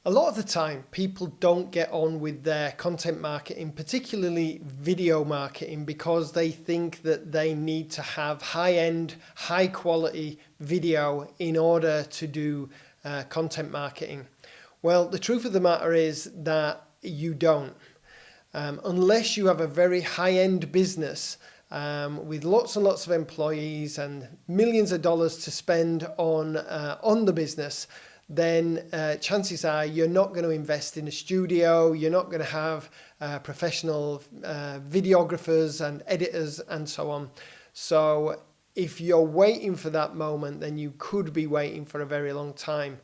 A lot of the time, people don't get on with their content marketing, particularly video marketing, because they think that they need to have high-end, high-quality video in order to do content marketing. Well, the truth of the matter is that you don't. Unless you have a very high-end business with lots and lots of employees and millions of dollars to spend on the business, then chances are you're not going to invest in a studio, you're not going to have professional videographers and editors and so on. So if you're waiting for that moment, then you could be waiting for a very long time.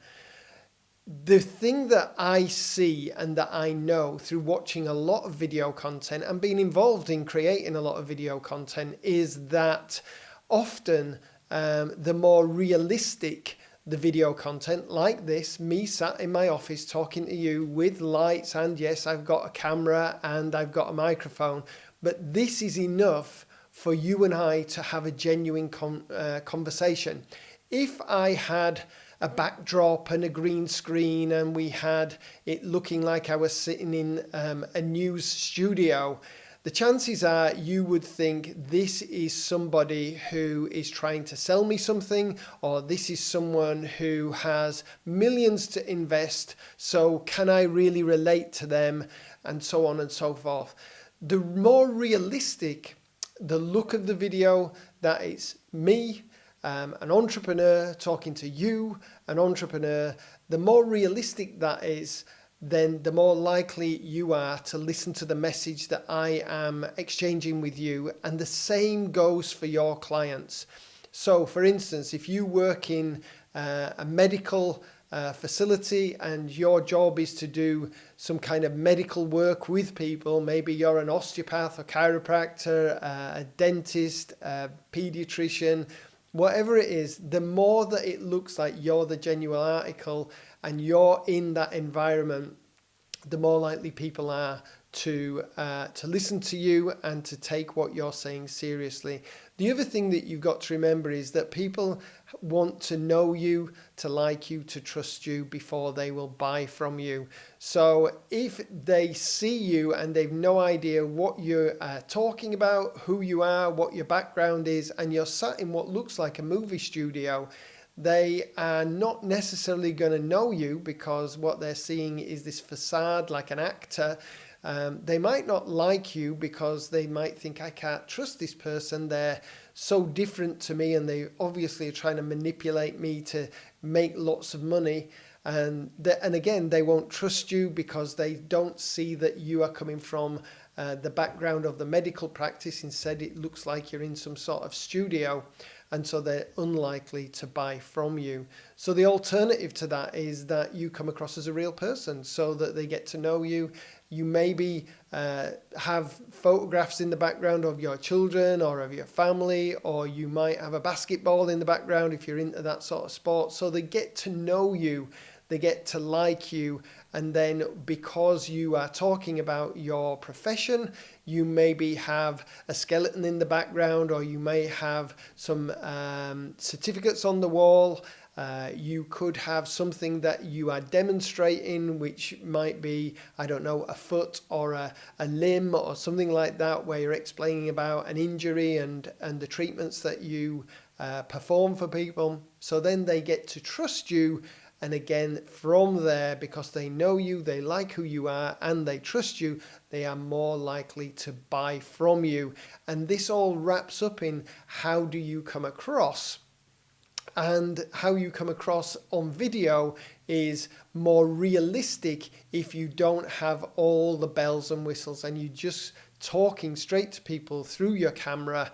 The thing that I see and that I know through watching a lot of video content and being involved in creating a lot of video content is that often the more realistic the video content, like this, me sat in my office talking to you with lights, and yes, I've got a camera and I've got a microphone, but this is enough for you and I to have a genuine conversation. If I had a backdrop and a green screen and we had it looking like I was sitting in a news studio, the chances are you would think this is somebody who is trying to sell me something, or this is someone who has millions to invest, so can I really relate to them, and so on and so forth. The more realistic the look of the video, that it's me, an entrepreneur talking to you, an entrepreneur, the more realistic that is, then the more likely you are to listen to the message that I am exchanging with you. And the same goes for your clients. So for instance, if you work in a medical facility and your job is to do some kind of medical work with people, maybe you're an osteopath or chiropractor, a dentist, a pediatrician, whatever it is, the more that it looks like you're the genuine article and you're in that environment, the more likely people are to listen to you and to take what you're saying seriously. The other thing that you've got to remember is that people want to know you, to like you, to trust you before they will buy from you. So if they see you and they've no idea what you're talking about, who you are, what your background is, and you're sat in what looks like a movie studio, they are not necessarily going to know you, because what they're seeing is this facade like an actor. They might not like you because they might think, I can't trust this person, they're so different to me, and they obviously are trying to manipulate me to make lots of money. And again, they won't trust you because they don't see that you are coming from the background of the medical practice. Instead, it looks like you're in some sort of studio, and so they're unlikely to buy from you. So the alternative to that is that you come across as a real person, so that they get to know you. You maybe have photographs in the background of your children or of your family, or you might have a basketball in the background if you're into that sort of sport. So they get to know you, they get to like you, and then because you are talking about your profession, you maybe have a skeleton in the background, or you may have some certificates on the wall. You could have something that you are demonstrating, which might be, I don't know, a foot or a limb or something like that, where you're explaining about an injury and the treatments that you perform for people. So then they get to trust you. And again, from there, because they know you, they like who you are, and they trust you, they are more likely to buy from you. And this all wraps up in how do you come across. And how you come across on video is more realistic if you don't have all the bells and whistles and you're just talking straight to people through your camera,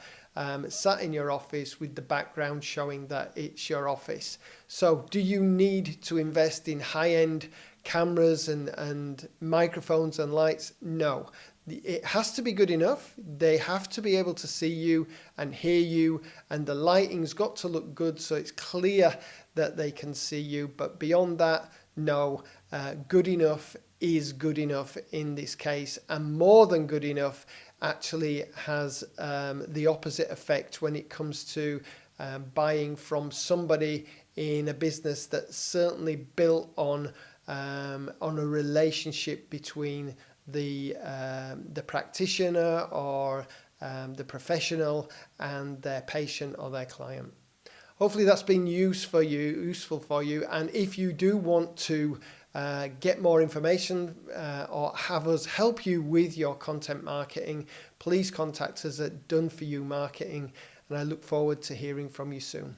sat in your office with the background showing that it's your office. So do you need to invest in high-end cameras and microphones and lights? No. It has to be good enough. They have to be able to see you and hear you, and the lighting's got to look good so it's clear that they can see you. But beyond that, no, good enough is good enough in this case, and more than good enough actually has the opposite effect when it comes to buying from somebody in a business that's certainly built on on a relationship between the practitioner or the professional and their patient or their client. Hopefully that's been useful for you. And if you do want to get more information or have us help you with your content marketing, please contact us at Done For You Marketing, and I look forward to hearing from you soon.